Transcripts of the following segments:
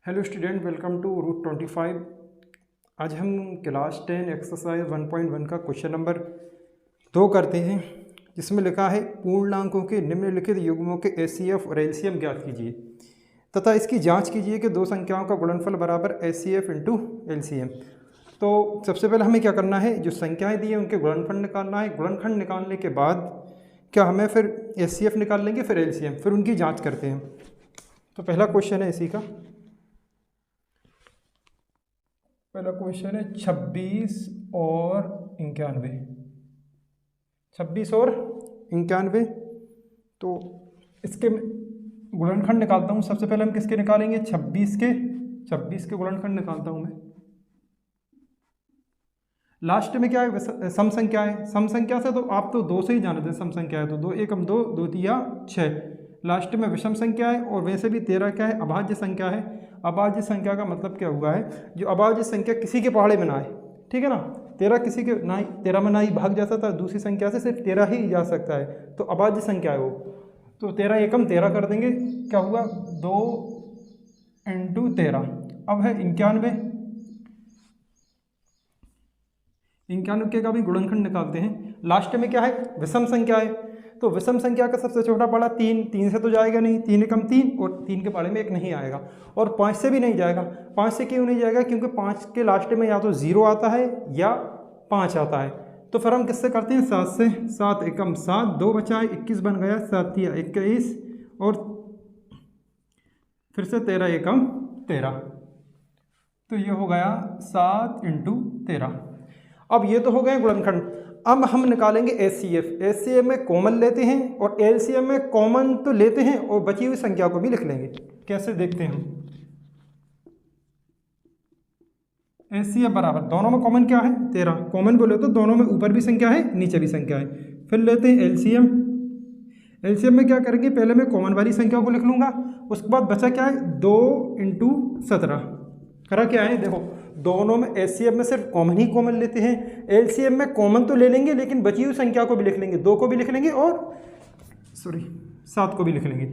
Hello student, welcome to route 25। आज हम class 10 exercise 1.1 का क्वेश्चन नंबर 2 करते हैं, जिसमें लिखा है पूर्णांकों के निम्नलिखित युग्मों के एचसीएफ और एलसीएम ज्ञात कीजिए तथा इसकी जांच कीजिए कि दो संख्याओं का गुणनफल बराबर एचसीएफ इंटू एलसीएम। तो सबसे पहले हमें क्या करना है, जो संख्याएँ दी हैं उनके गुणनफल निकालना है। गुणनफल निकालने के बाद क्या हमें फिर एचसीएफ निकाल लेंगे, फिर एलसीएम, फिर उनकी जाँच करते हैं। तो पहला क्वेश्चन है इसी का। पहला क्वेश्चन है 26 और 91। 26 और 91, तो इसके गुणनखंड निकालता हूँ। सबसे पहले हम किसके निकालेंगे, 26 के गुणनखंड निकालता हूँ मैं। लास्ट में क्या है, सम संख्या है। सम संख्या से तो आप तो 2 से ही जानते हैं, सम संख्या है तो 2 एकम 2, 2 तिया 6। लास्ट में विषम संख्या है और वैसे भी 13 क्या है, अभाज्य संख्या है। अभाज्य संख्या का मतलब क्या हुआ है, जो अभाज्य संख्या किसी के पहाड़े में ना आए, ठीक है ना। 13 किसी के ना, 13 में ना ही भाग जा सकता है, दूसरी संख्या से सिर्फ 13 ही जा सकता है, तो अभाज्य संख्या है वो। तो 13 एकम 13 कर देंगे, क्या हुआ 2 × 13। अब है 91। 91 का भी गुणनखंड निकालते हैं। लास्ट में क्या है, विषम संख्या है। तो विषम संख्या का सबसे छोटा पड़ा 3। 3 से तो जाएगा नहीं, 3 एकम 3 और 3 के पाड़े में 1 नहीं आएगा, और 5 से भी नहीं जाएगा। 5 से क्यों नहीं जाएगा, क्योंकि 5 के लास्ट में या तो 0 आता है या 5 आता है। तो फिर हम किससे करते हैं, 7 से। 7 एकम 7, 2 बचा है 21 बन गया, 7 तिया 21 और फिर से 13 एकम 13। तो ये हो गया 7 × 13। अब ये तो हो गए गुणनखंड। अब हम निकालेंगे एचसीएफ। एचसीएफ में कॉमन लेते हैं और एलसीएम में कॉमन तो लेते हैं और बची हुई संख्या को भी लिख लेंगे। कैसे देखते हैं हम, एचसीएफ बराबर, दोनों में कॉमन क्या है 13, कॉमन बोले तो दोनों में ऊपर भी संख्या है नीचे भी संख्या है। फिर लेते हैं एलसीएम। एलसीएम में क्या करेंगे, पहले मैं कॉमन वाली संख्या को लिख लूँगा, उसके बाद बचा क्या है 2 × 17। करा क्या है, देखो दोनों में एचसीएफ में सिर्फ कॉमन ही कॉमन लेते हैं, एलसीएम में कॉमन तो ले लेंगे लेकिन बची हुई संख्या को भी लिख लेंगे, 2 को भी लिख लेंगे और 7 को भी लिख लेंगे,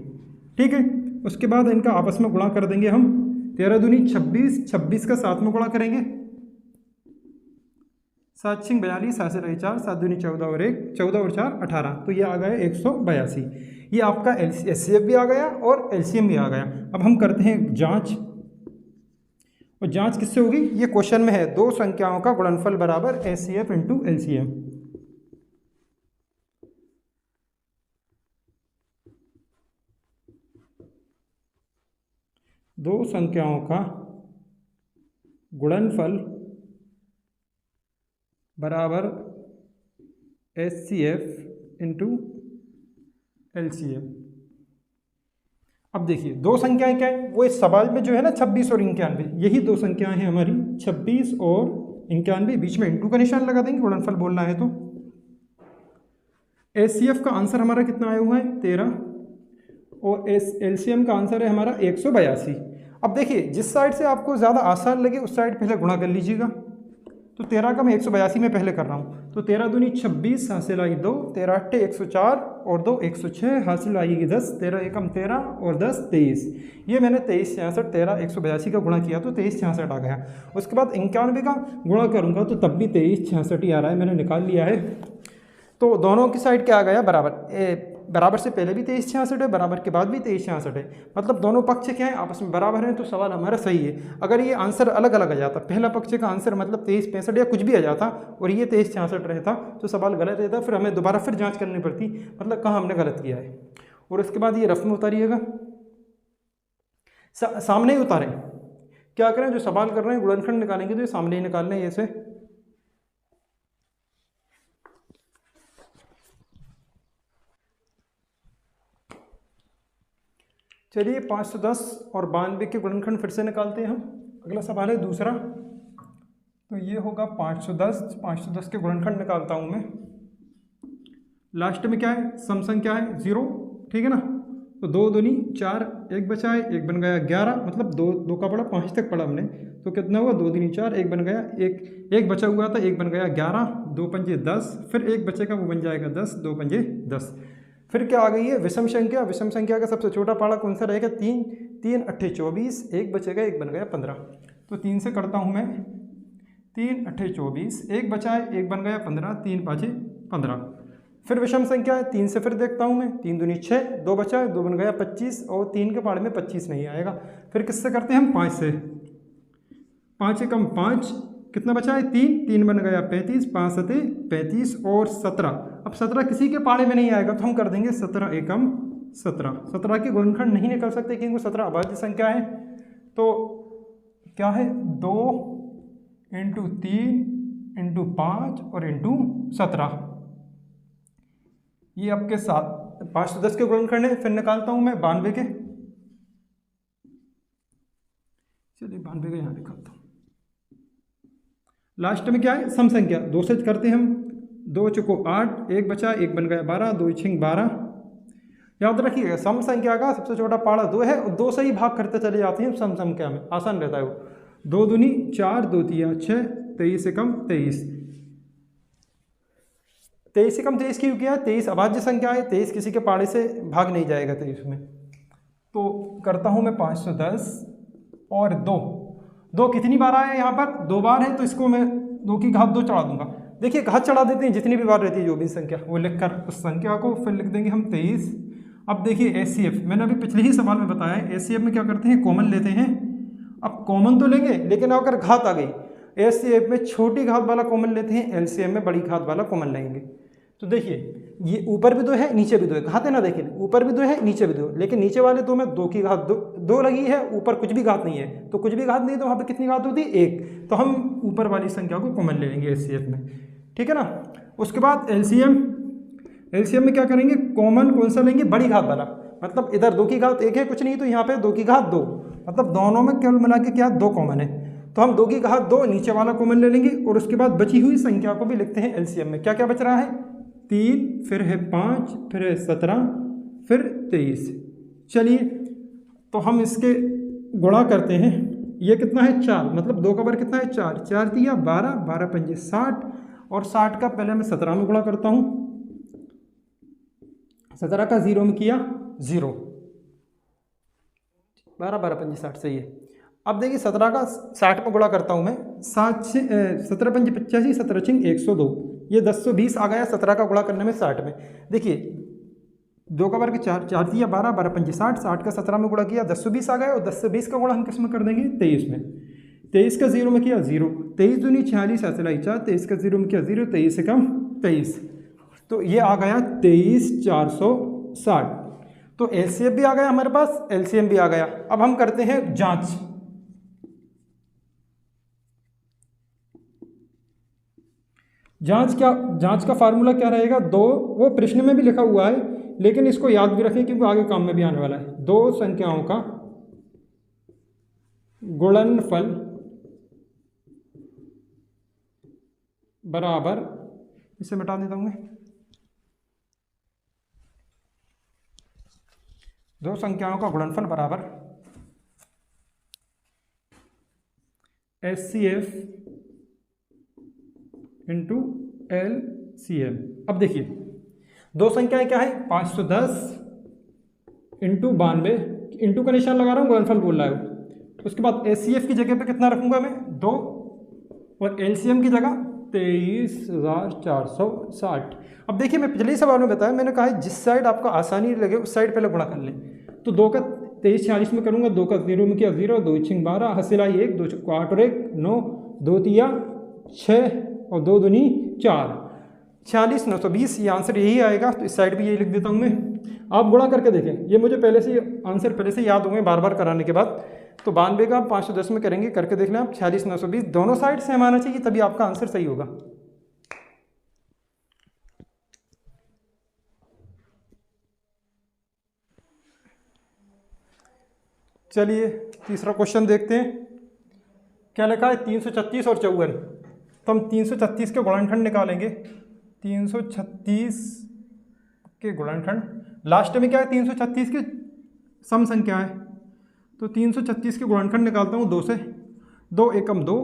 ठीक है। उसके बाद इनका आपस में गुणा कर देंगे हम। 13 दूनी 26, 26 का 7 में गुणा करेंगे, 7 × 42, 7 से रही 4, 7 दूनी 14 और 1, 14 और 4 18। तो ये आ गया 182। ये आपका एचसीएफ भी आ गया और एलसीएम भी आ गया। अब हम करते हैं जाँच, और जांच किससे होगी, ये क्वेश्चन में है, दो संख्याओं का गुणनफल बराबर एचसीएफ इंटू एलसीएम। दो संख्याओं का गुणनफल बराबर एचसीएफ इंटू एलसीएम। अब देखिए दो संख्याएं क्या है, वो इस सवाल में जो है ना 26 और 91, यही दो संख्याएं हैं हमारी, 26 और 91। बीच में इंटू का निशान लगा देंगे, गुणनफल बोलना है तो। एचसीएफ का आंसर हमारा कितना आया हुआ है 13, और एलसीएम का आंसर है हमारा 182। अब देखिए जिस साइड से आपको ज़्यादा आसान लगे उस साइड पहले गुणा कर लीजिएगा। तो 13 का मैं 182 में पहले कर रहा हूँ। तो 13 दूनी 26, हासिल आएगी 2, 13 8 104 और 2 106, हासिल आएगी 10, 13 एकम 13 और 10 23। ये मैंने 23 66, 13 182 का गुणा किया तो 23 66 आ गया। उसके बाद 91 का गुणा करूँगा तो तब भी 23 66 ही आ रहा है, मैंने निकाल लिया है। तो दोनों की साइड क्या आ गया, बराबर। बराबर से पहले भी 23 66 है, बराबर के बाद भी 23 66 है, मतलब दोनों पक्ष क्या है आपस में बराबर हैं, तो सवाल हमारा सही है। अगर ये आंसर अलग अलग आ जाता, पहला पक्ष का आंसर मतलब 23 65 या कुछ भी आ जाता और ये 23 66 रहता तो सवाल गलत रहता, फिर हमें दोबारा फिर जांच करनी पड़ती, मतलब कहाँ हमने गलत किया है। और उसके बाद ये रफ में उतारिएगा, सामने ही उतारें। क्या करें, जो सवाल कर रहे हैं गुणनखंड निकालेंगे तो ये सामने ही निकालने हैं ऐसे। चलिए 510 और 92 के गुणनखंड फिर से निकालते हैं हम। अगला सवाल है दूसरा, तो ये होगा 510 के गुणनखंड निकालता हूँ मैं। लास्ट में क्या है, सम संख्या है 0, ठीक है ना। तो 2 दूनी 4, 1 बचा है, 1 बन गया 11, मतलब 2 का पड़ा 5 तक पड़ा हमने, तो कितना हुआ 2 दूनी 4, 1 बन गया, 1 बचा हुआ था, 1 बन गया 11, 2 पंजे 10, फिर 1 बचेगा वो बन जाएगा 10, 2 पंजे 10। फिर क्या आ गई है विषम संख्या। विषम संख्या का सबसे छोटा पाड़ा कौन सा रहेगा? 3। 3 8 24, एक बचेगा, एक बन गया 15। तो 3 से करता हूँ मैं, 3 8 24, एक बचा है, एक बन गया 15, 3 5 15। फिर विषम संख्या है, 3 से फिर देखता हूँ मैं, 3 दूनी 6, 2 बचा है, 2 बन गया 25, और 3 के पाड़े में 25 नहीं आएगा। फिर किससे करते हैं हम? 5 से। 5 से कम 5, कितना बचा है? 3, 3 बन गया 35, 5 सते 35 और 17। अब 17 किसी के पाड़े में नहीं आएगा तो हम कर देंगे 17 एकम 17। 17 के गुणनखंड नहीं निकल सकते क्योंकि 17 अभाज्य संख्या है। तो क्या है? 2 × 3 × 5 और × 17, ये आपके 510 के गुणनखंड है। फिर निकालता हूं मैं 92 के। चलिए 92 के यहाँ निकालता हूँ। लास्ट में क्या है? सम संख्या। 2 से करते हैं हम, 2 चुको 8, एक बचा, एक बन गया 12, 2 छिंग 12। याद रखिएगा सम संख्या का सबसे छोटा पाड़ा 2 है और 2 से ही भाग करते चले जाते हैं सम संख्या में, आसान रहता है वो। 2 दूनी 4, 2 तिया 6, 23 से कम 23। 23 से कम 23 क्यों किया? 23 अभाज्य संख्या है, 23 किसी के पाड़े से भाग नहीं जाएगा 23 में। तो करता हूँ मैं 510 और 2। 2 कितनी बार आया यहाँ पर? 2 बार है, तो इसको मैं 2 की घात 2 चढ़ा दूंगा। देखिए घात चढ़ा देते हैं, जितनी भी बार रहती है जो भी संख्या वो लिखकर उस संख्या को फिर लिख देंगे हम 23। अब देखिए HCF, मैंने अभी पिछले ही सवाल में बताया है, HCF में क्या करते हैं? कॉमन लेते हैं। अब कॉमन तो लेंगे, लेकिन अगर घात आ गई HCF में छोटी घात वाला कॉमन लेते हैं, LCM में बड़ी घात वाला कॉमन लेंगे। तो देखिए ये ऊपर भी 2 है, नीचे भी 2 है, घात है ना, देखिए ऊपर भी 2 है, नीचे भी 2, लेकिन नीचे वाले 2 में 2 की घात 2 लगी है, ऊपर कुछ भी घात नहीं है। तो कुछ भी घात नहीं तो वहाँ पे कितनी घात होती है? 1। तो हम ऊपर वाली संख्या को कॉमन ले लेंगे HCF में, ठीक है ना। उसके बाद LCM में क्या करेंगे? कॉमन कौन सा लेंगे? बड़ी घात वाला। मतलब इधर 2 की घात 1 है, कुछ नहीं, तो यहाँ पे 2 की घात 2, मतलब दोनों में केवल मिला के क्या 2 कॉमन है। तो हम 2 की घात 2 नीचे वाला कॉमन ले लेंगे और उसके बाद बची हुई संख्या को भी लिखते हैं LCM में। क्या क्या बच रहा है? 3, फिर है 5, फिर है 17, फिर 23। चलिए तो हम इसके गुणा करते हैं। ये कितना है? 4, मतलब 2 का वर्ग कितना है? 4, 4 तिया 12, 12 पंजे 60, और 60 का पहले मैं 17 में गुणा करता हूँ। 17 का 0 में किया 0, 12 12 पंजे 60, सही है। अब देखिए 17 का 60 में गुणा करता हूँ मैं, 17 पंजे 85, 17 छिंग 102, ये 1020 आ गया 17 का गुणा करने में 60 में। देखिए 2 का वर्ग 4, 4 तिया 12, 12 पंजे 60, 60 का 17 में गुणा किया 1020 आ गया, और 1020 का गुणा हम किस में कर देंगे? 23 में। 23 का 0 में किया 0, 23 दूनी 46, 23 का 0 में किया 0, 23 से कम 23, तो ये आ गया 23,460। तो LCM भी आ गया हमारे पास, LCM भी आ गया। अब हम करते हैं जांच। जांच का फार्मूला क्या रहेगा? 2, वो प्रश्न में भी लिखा हुआ है लेकिन इसको याद भी रखें क्योंकि आगे काम में भी आने वाला है। 2 संख्याओं का गुणनफल बराबर, इसे मिटा देता हूँ मैं, 2 संख्याओं का गुणनफल बराबर HCF इंटू LCM। अब देखिए 2 संख्याएं क्या है? 510 इंटू 92, इंटू का निशान लगा रहा हूँ, गुणनफल बोल रहा है। उसके बाद HCF की जगह पे कितना रखूंगा मैं? 2, और LCM की जगह 23,460। अब देखिए मैं पिछले सवाल में बताया, मैंने कहा है जिस साइड आपको आसानी लगे उस साइड पहले गुणा कर लें। तो 2 का 23 46 में करूँगा, 2 का 0 में किया 0, 2 छिंग 12, हसिलाई 1, 2 चुको 8 और 1 9, 2 तिया 6 और 2 दूनी 4, 46,920। ये आंसर यही आएगा। तो इस साइड भी यही लिख देता हूँ मैं। आप गुणा करके देखें, ये मुझे पहले से आंसर पहले से याद होंगे बार बार कराने के बाद। तो 92 का 510 में करेंगे, करके देख लें आप। 46,920 दोनों साइड से हम आना चाहिए, तभी आपका आंसर सही होगा। चलिए तीसरा क्वेश्चन देखते हैं। क्या लिखा है? 336 और 54। तो हम 336 के गुणनखंड निकालेंगे। 336 के गुणनखंड, लास्ट में क्या है? 336 की सम संख्या है। तो 336 के गुणनखंड निकालता हूँ 2 से। 2 एकम 2,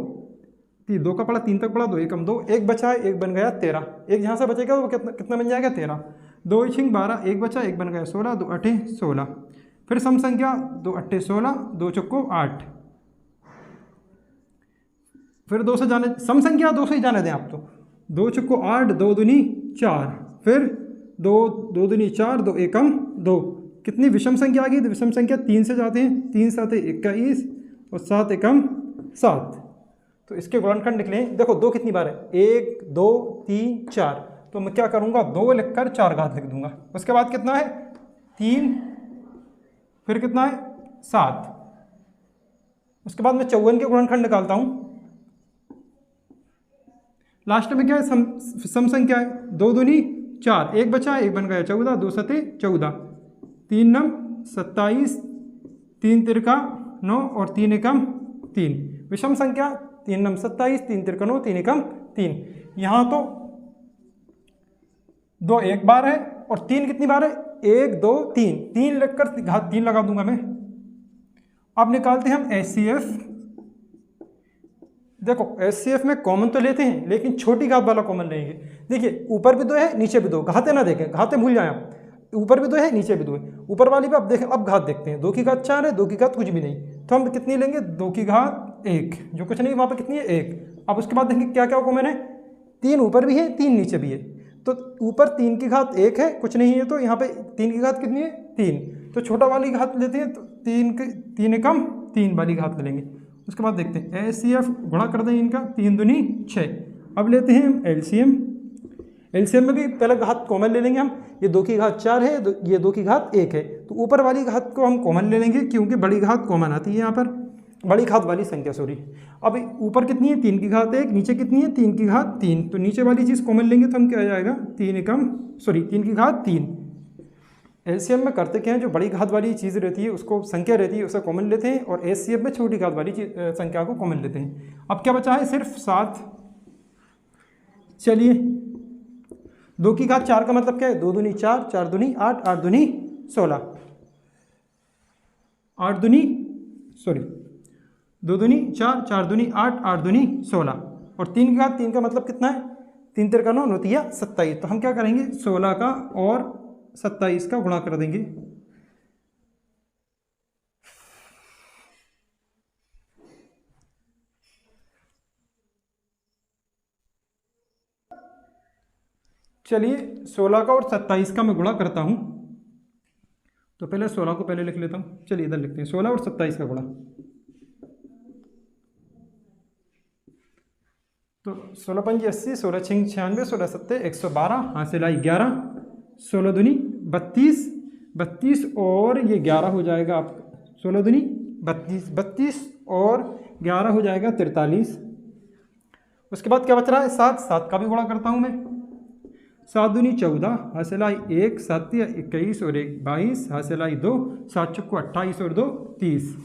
2 का पड़ा 3 तक पड़ा, 2 एकम 2, एक बचा है, एक बन गया 13। एक जहाँ से बचेगा वो कितना बन जाएगा? 13। 2 छिंग 12, एक बचा, एक बन गया 16, 2 अठे 16। फिर सम संख्या 2 अट्ठे 16, 2 चौको 8। फिर 2 से जाने, सम संख्या 2 से ही जाने दें आप तो। 2 चौको 8, 2 दूनी 4, फिर 2 2 दूनी 4, 2 एकम 2। कितनी विषम संख्या आ गई? तो विषम संख्या 3 से जाते हैं, 3 7 21 और 7 एकम 7। तो इसके गुणनखंड निकले। देखो 2 कितनी बार है? 1 2 3 4। तो मैं क्या करूँगा? 2 लिखकर 4 घात लिख दूंगा। उसके बाद कितना है? 3, फिर कितना है? 7। उसके बाद मैं 54 के गुणनखंड निकालता हूँ। लास्ट में क्या है? सम संख्या है। 2 दूनी 4, एक बचा, एक बन गया 14, 2 सते 14, 3 नम 27, 3 तिरका 9 और 3 एकम 3। विषम संख्या 3 नम 27, 3 तिरका 9, 3 एकम 3। यहाँ तो 2 एक बार है और 3 कितनी बार है? 1 2 3, 3 लिखकर घात 3 लगा दूंगा मैं। अब निकालते हैं हम HCF। देखो HCF में कॉमन तो लेते हैं लेकिन छोटी घात वाला कॉमन लेंगे। देखिए ऊपर भी 2 है, नीचे भी 2, घाते ना देखें, घाते भूल जाए आप। ऊपर भी 2 है, नीचे भी 2 है। ऊपर वाली पे अब देखें, अब घात देखते हैं। 2 की घात 4 है, 2 की घात कुछ भी नहीं, तो हम कितनी लेंगे? 2 की घात 1, जो कुछ नहीं, वहाँ पर कितनी है? 1। अब उसके बाद देखेंगे क्या क्या कॉमन है। 3 ऊपर भी है, 3 नीचे भी है। तो ऊपर 3 की घात 1 है, कुछ नहीं है, तो यहाँ पे 3 की घात कितनी है? 3। तो छोटा वाली घात लेते हैं, तो 3 एकम 3 वाली घात ले लेंगे। उसके बाद देखते हैं HCF, गुणा कर दें इनका, 3 दूनी 6। अब लेते हैं हम LCM। LCM में भी पहले घात कॉमन ले लेंगे हम। ये 2 की घात 4 है, ये 2 की घात 1 है, तो ऊपर वाली घात को हम कॉमन ले लेंगे क्योंकि बड़ी घात कॉमन आती है यहाँ पर, बड़ी घात वाली संख्या, सॉरी। अब ऊपर कितनी है? 3 की घात 1, नीचे कितनी है? 3 की घात 3। तो नीचे वाली चीज़ कॉमन लेंगे तो हम क्या आ जाएगा? 3 की घात 3। LCM में करते क्या है? जो बड़ी घात वाली चीज़ रहती है, उसको संख्या रहती है, उसे कॉमन लेते हैं, और HCF में छोटी घात वाली संख्या को कॉमन लेते हैं। अब क्या बचा है? सिर्फ 7। चलिए 2 की घात 4 का मतलब क्या है? 2 दूनी 4, 4 दूनी 8, 8 दूनी 16, 8 दूनी 2 दूनी 4, 4 दूनी 8, 8 दूनी 16, और 3 की घात 3 का मतलब कितना है? 3 तिरका 9, 9 तिया 27। तो हम क्या करेंगे? 16 का और 27 का गुणा कर देंगे। चलिए 16 का और 27 का मैं गुणा करता हूं। तो पहले 16 को पहले लिख लेता हूं। चलिए इधर लिखते हैं 16 और 27 का गुणा। तो 16 पंजी 80, 16 छिंग 96, 16 सत्ते 112, हासिल आई 11, 16 दूनी 32, 32 और ये 11 हो जाएगा आपका, 16 दूनी 32, 32 और 11 हो जाएगा 43। उसके बाद क्या बच रहा है? 7, 7 का भी गुणा करता हूँ मैं। 7 दूनी 14, हासिल आई 1, 7 21 और 1 22, हासिल आई 2, 7 चौको 28 और 2 30।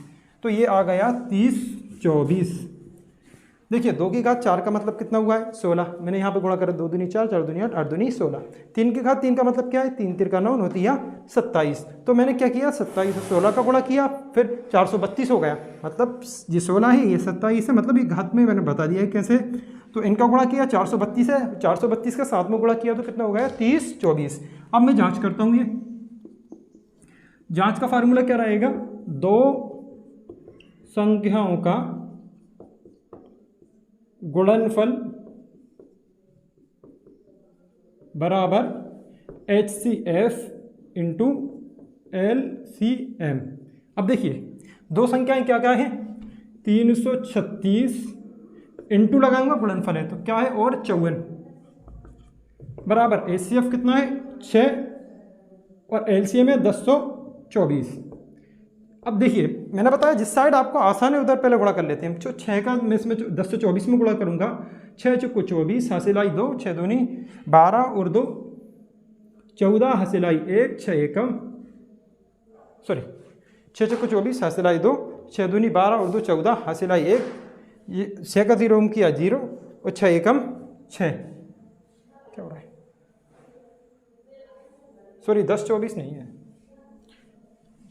तो ये आ गया 30 24। देखिए 2 की घात 4 का मतलब कितना हुआ है? 16। मैंने यहाँ पे गुणा करा, 2 दूनी 4, 4 दूनी 8, 8 दूनी 16। 3 की घात 3 का मतलब क्या है? 3 तिरका 9, 9 तिया 27। तो मैंने क्या किया? 27 और 16 का गुणा किया, फिर 432 हो गया। मतलब ये 16 है, ये 27 है, मतलब ये घात में मैंने बता दिया है कैसे। तो इनका गुणा किया 432 है, 432 का 7 में गुणा किया तो कितना हो गया? 30 24। अब मैं जाँच करता हूँ। ये जाँच का फार्मूला क्या रहेगा? 2 संख्याओं का गुणनफल बराबर HCF इंटू LCM। अब देखिए 2 संख्याएं क्या क्या हैं? 336 इंटू लगाऊंगा, गुणनफल है तो क्या है? और 54 बराबर HCF कितना है? 6 और LCM है 1024। अब देखिए मैंने बताया जिस साइड आपको आसान है उधर पहले गुणा कर लेते हैं। जो 6 का मैं इसमें 10 से 24 में गुणा करूंगा, 6 चौको 24, हासिल आई 2, 6 दूनी 12 और 2 14, हासिल आई 1, 6 एकम 6 चौको 24, हासिल आई 2, 6 दूनी 12 और 2 14, हासिल आई 1। ये 6 का 0 किया 0 और 6 एकम 6। क्या हो रहा है? सॉरी 10 24 नहीं है,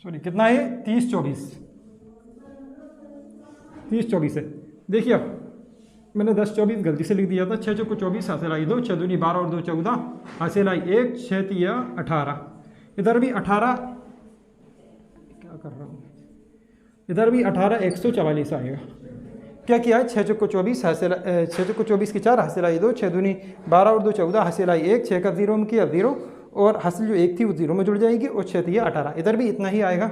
सॉरी कितना है? 30 24 है। देखिए अब मैंने 10 24 गलती से लिख दिया था। 6 चौको 24 हासिल आई 2, 6 दूनी 12 और 2 14 हासिल आई 1, 6 तिया 18। इधर भी 18, क्या कर रहा हूँ, इधर भी 18 144 आएगा। क्या किया है, 6 चौको 24 हासिल, 6 चौको 24 की 4 हासिल आई 2, 6 दूनी 12 और 2 14 हासिल आई 1, 6 का 0 में किया 0 और हासिल जो 1 थी वो 0 में जुड़ जाएगी और 6 तिया 18। इधर भी इतना ही आएगा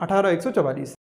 18 144।